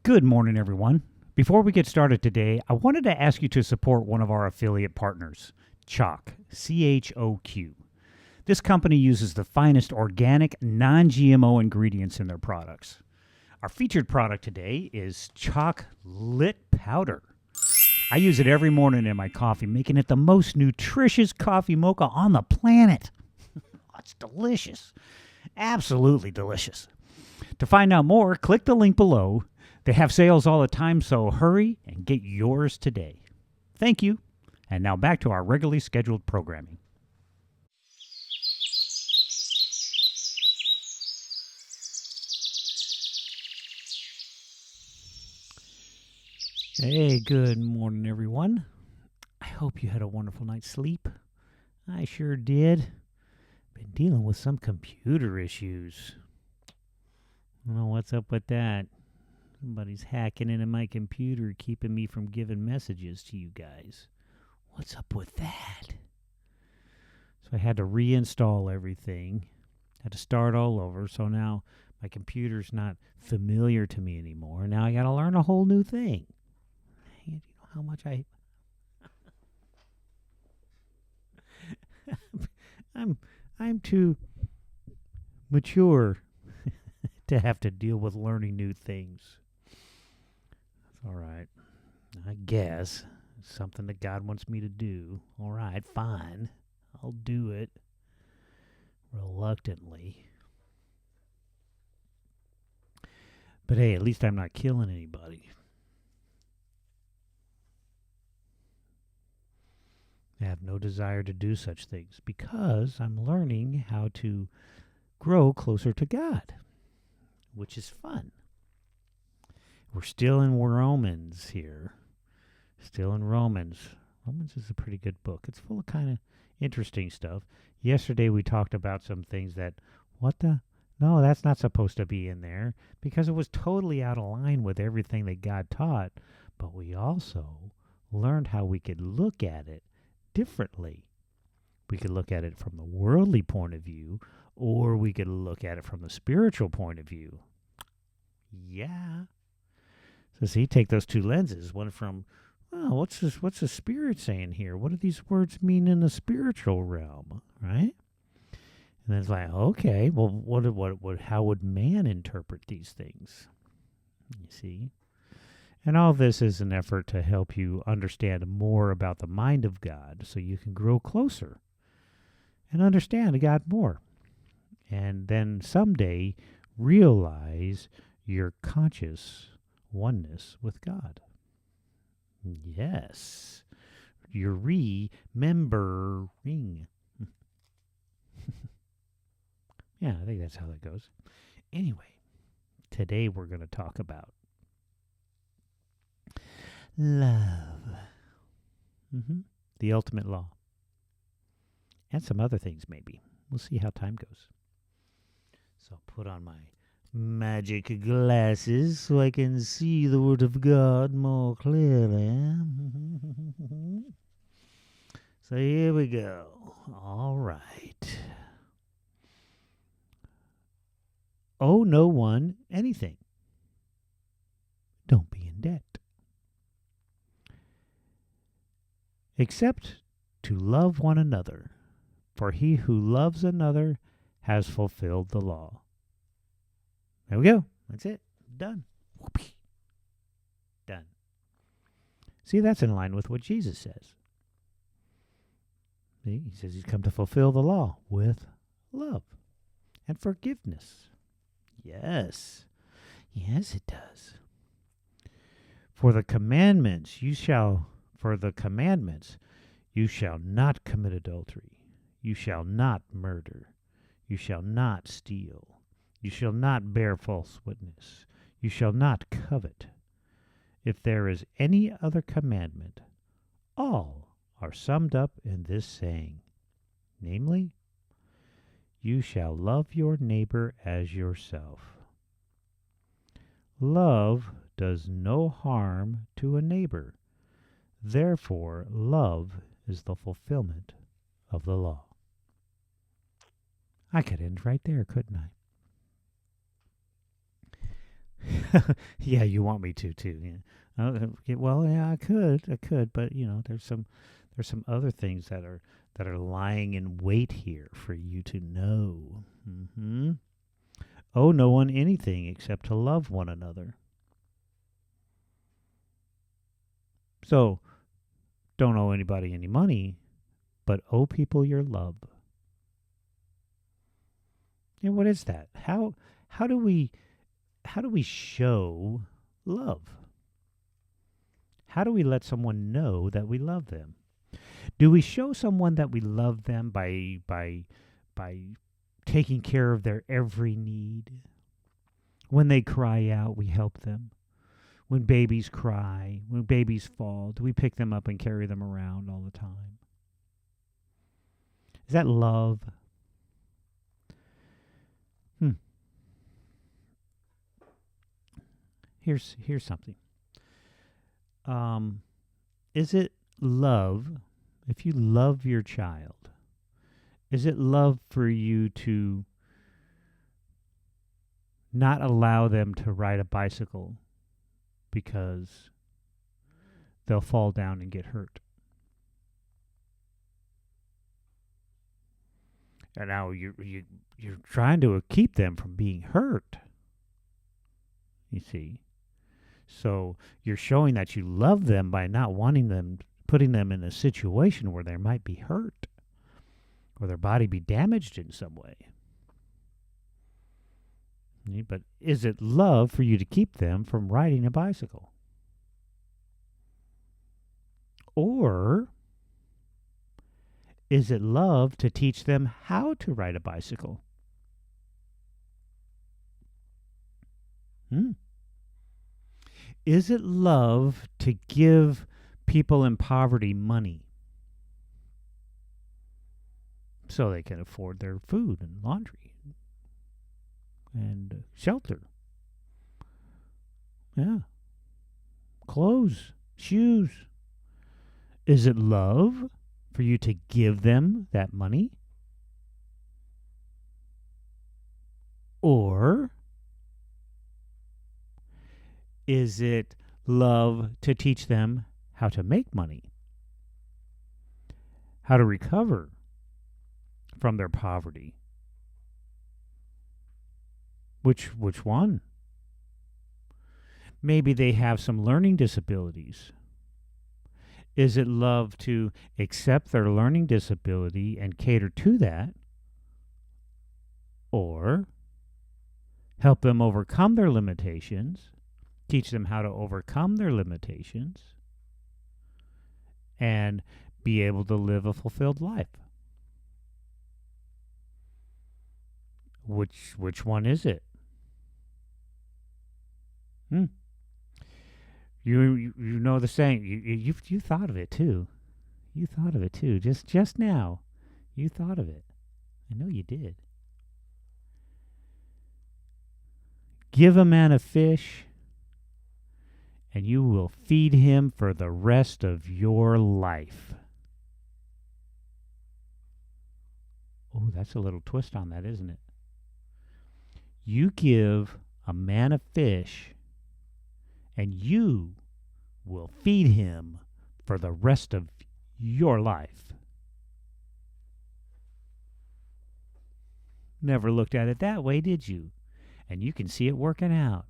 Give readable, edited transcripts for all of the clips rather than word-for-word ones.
Good morning, everyone. Before we get started today, I wanted to ask you to support one of our affiliate partners, CHOQ, C-H-O-Q. This company uses the finest organic, non-GMO ingredients in their products. Our featured product today is CHOQ Lit Powder. I use it every morning in my coffee, making it the most nutritious coffee mocha on the planet. It's delicious. Absolutely delicious. To find out more, click the link below. They have sales all the time, so hurry and get yours today. Thank you. And now back to our regularly scheduled programming. Hey, good morning, everyone. I hope you had a wonderful night's sleep. I sure did. Been dealing with some computer issues. I don't know what's up with that. Somebody's hacking into my computer, keeping me from giving messages to you guys. What's up with that? So I had to reinstall everything. Had to start all over. So now my computer's not familiar to me anymore. Now I got to learn a whole new thing. You know how much I'm too mature to have to deal with learning new things. All right. I guess it's something that God wants me to do. All right, fine. I'll do it. Reluctantly. But hey, at least I'm not killing anybody. I have no desire to do such things because I'm learning how to grow closer to God, which is fun. We're still in Romans here. Still in Romans. Romans is a pretty good book. It's full of kind of interesting stuff. Yesterday we talked about some things that, no, that's not supposed to be in there because it was totally out of line with everything that God taught. But we also learned how we could look at it differently. We could look at it from the worldly point of view, or we could look at it from the spiritual point of view. Yeah. So see, take those two lenses. One from, what's the Spirit saying here? What do these words mean in the spiritual realm, right? And then it's like, okay, well, how would man interpret these things? You see? And all this is an effort to help you understand more about the mind of God so you can grow closer and understand God more. And then someday realize your conscious oneness with God. Yes. You're remembering. Yeah, I think that's how that goes. Anyway, today we're going to talk about love. The ultimate law. And some other things maybe. We'll see how time goes. So I'll put on my magic glasses so I can see the Word of God more clearly. So here we go. All right. Owe no one anything. Don't be in debt. Except to love one another, for he who loves another has fulfilled the law. There we go. That's it. Done. Whoopee. Done. See, that's in line with what Jesus says. See, he says he's come to fulfill the law with love and forgiveness. Yes. Yes, it does. For the commandments, you shall not commit adultery. You shall not murder. You shall not steal. You shall not bear false witness. You shall not covet. If there is any other commandment, all are summed up in this saying, namely, you shall love your neighbor as yourself. Love does no harm to a neighbor. Therefore, love is the fulfillment of the law. I could end right there, couldn't I? Yeah, you want me to too. Yeah. Yeah, well, yeah, I could, but there's some other things that are lying in wait here for you to know. Owe no one anything except to love one another. So don't owe anybody any money, but owe people your love. And what is that? How do we how do we show love? How do we let someone know that we love them? Do we show someone that we love them by taking care of their every need? When they cry out, we help them. When babies cry, when babies fall, do we pick them up and carry them around all the time? Is that love? Hmm. Here's something. Um, is it love if you love your child? Is it love for you to not allow them to ride a bicycle because they'll fall down and get hurt? And now you're trying to keep them from being hurt. You see, so you're showing that you love them by not wanting them, putting them in a situation where they might be hurt or their body be damaged in some way. But is it love for you to keep them from riding a bicycle? Or is it love to teach them how to ride a bicycle? Hmm. Is it love to give people in poverty money so they can afford their food and laundry and shelter? Yeah. Clothes, shoes. Is it love for you to give them that money? Or is it love to teach them how to make money? How to recover from their poverty? Which one? Maybe they have some learning disabilities. Is it love to accept their learning disability and cater to that? Or help them overcome their limitations, teach them how to overcome their limitations, and be able to live a fulfilled life? Which one is it? Hmm. You know the saying. You thought of it too. You thought of it too. Just now, you thought of it. I know you did. Give a man a fish, and you will feed him for the rest of your life. Oh, that's a little twist on that, isn't it? You give a man a fish, and you will feed him for the rest of your life. Never looked at it that way, did you? And you can see it working out.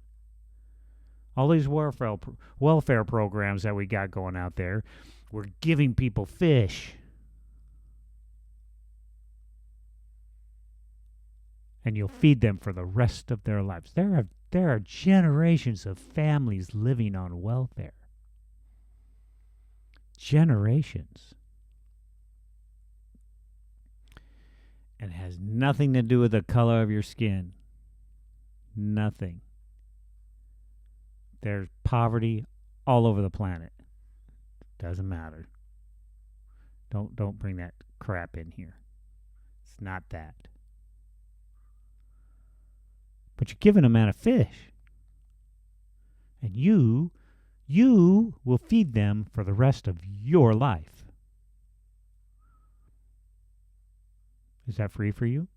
All these welfare programs that we got going out there, we're giving people fish. And you'll feed them for the rest of their lives. There are generations of families living on welfare. Generations. And it has nothing to do with the color of your skin. Nothing. There's poverty all over the planet. Doesn't matter. Don't bring that crap in here. It's not that. But you're giving a man a fish. And you will feed them for the rest of your life. Is that free for you?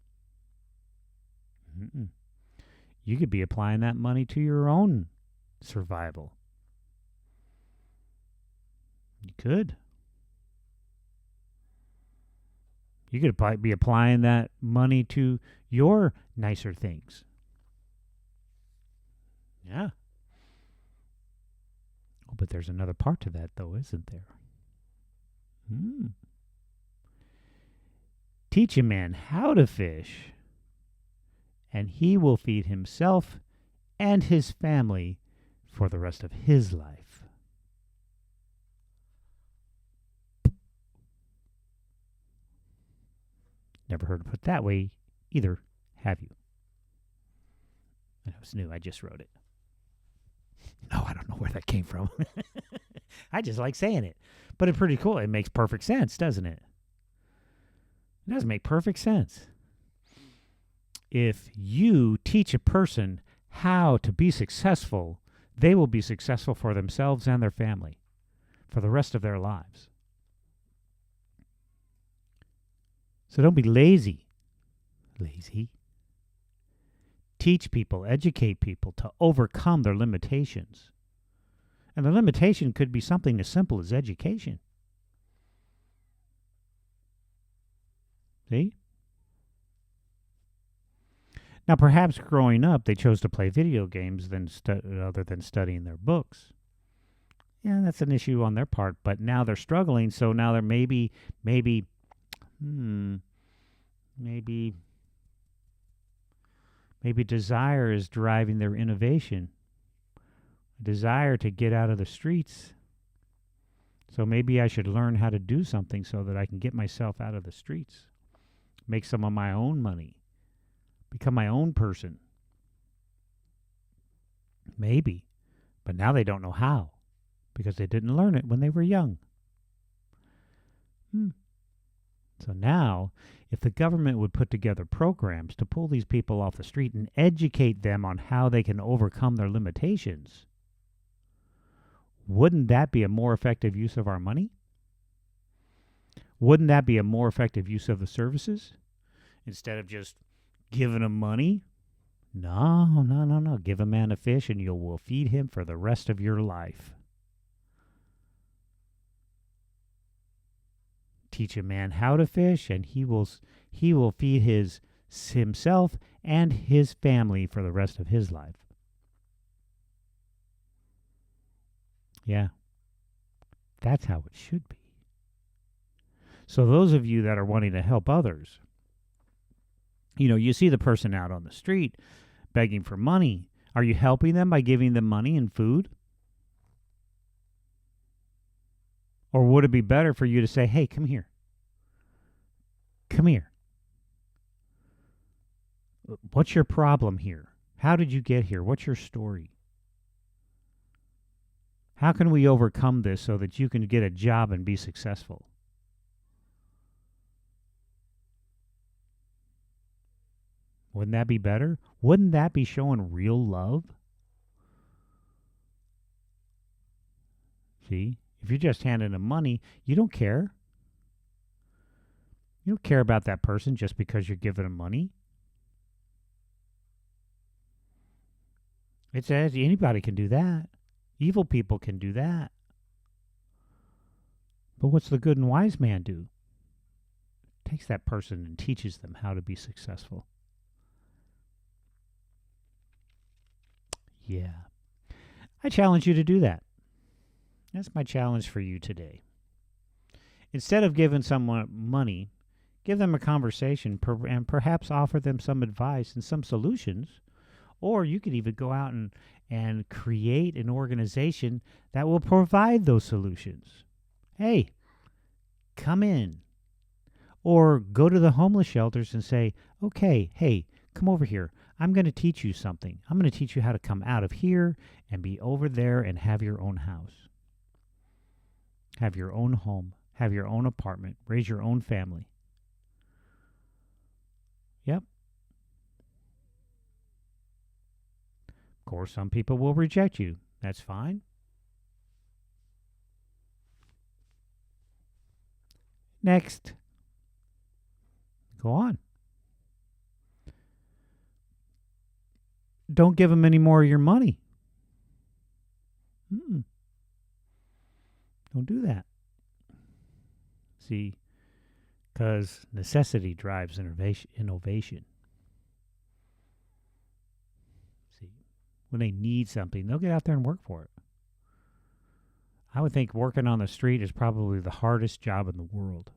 Mm-mm. You could be applying that money to your own survival. You could. You could be applying that money to your nicer things. Yeah. Oh, but there's another part to that, though, isn't there? Teach a man how to fish, and he will feed himself and his family for the rest of his life. Never heard it put that way either, have you? It was new. I just wrote it. No, I don't know where that came from. I just like saying it. But it's pretty cool. It makes perfect sense, doesn't it? It does make perfect sense. If you teach a person how to be successful, they will be successful for themselves and their family for the rest of their lives. So don't be lazy. Teach people, educate people to overcome their limitations. And the limitation could be something as simple as education. See? Now, perhaps growing up, they chose to play video games other than studying their books. Yeah, that's an issue on their part, but now they're struggling, so now they're maybe desire is driving their innovation. Desire to get out of the streets. So maybe I should learn how to do something so that I can get myself out of the streets. Make some of my own money. Become my own person. Maybe. But now they don't know how. Because they didn't learn it when they were young. So now, if the government would put together programs to pull these people off the street and educate them on how they can overcome their limitations, wouldn't that be a more effective use of our money? Wouldn't that be a more effective use of the services? Instead of just giving them money? No. Give a man a fish and you will feed him for the rest of your life. Teach a man how to fish, and he will feed himself and his family for the rest of his life. Yeah, that's how it should be. So those of you that are wanting to help others, you see the person out on the street begging for money. Are you helping them by giving them money and food? Or would it be better for you to say, hey, come here. Come here. What's your problem here? How did you get here? What's your story? How can we overcome this so that you can get a job and be successful? Wouldn't that be better? Wouldn't that be showing real love? See? If you're just handing them money, you don't care. You don't care about that person just because you're giving them money. It says anybody can do that. Evil people can do that. But what's the good and wise man do? Takes that person and teaches them how to be successful. Yeah. I challenge you to do that. That's my challenge for you today. Instead of giving someone money, give them a conversation and perhaps offer them some advice and some solutions. Or you could even go out and create an organization that will provide those solutions. Hey, come in. Or go to the homeless shelters and say, okay, hey, come over here. I'm going to teach you something. I'm going to teach you how to come out of here and be over there and have your own house. Have your own home. Have your own apartment. Raise your own family. Yep. Of course, some people will reject you. That's fine. Next. Go on. don't give them any more of your money. Mm-mm. Don't do that. See, because necessity drives innovation. See, when they need something, they'll get out there and work for it. I would think working on the street is probably the hardest job in the world.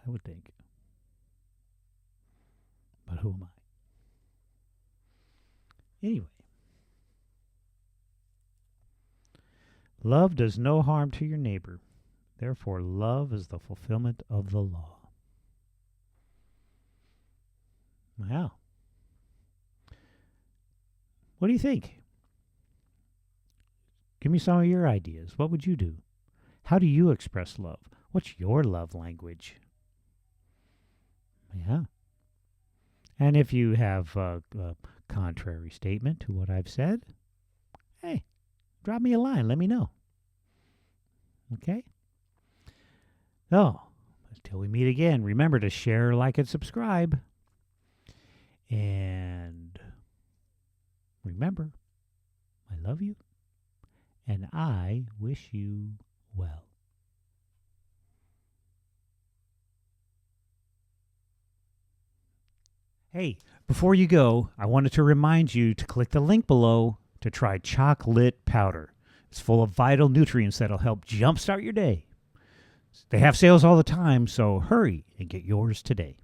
I would think. But who am I? Anyway, love does no harm to your neighbor. Therefore, love is the fulfillment of the law. Wow. What do you think? Give me some of your ideas. What would you do? How do you express love? What's your love language? Yeah. And if you have a contrary statement to what I've said, hey, drop me a line. Let me know. Okay? So, until we meet again, remember to share, like, and subscribe. And remember, I love you, and I wish you well. Hey, before you go, I wanted to remind you to click the link below to try chocolate powder. It's full of vital nutrients that'll help jumpstart your day. They have sales all the time, so hurry and get yours today.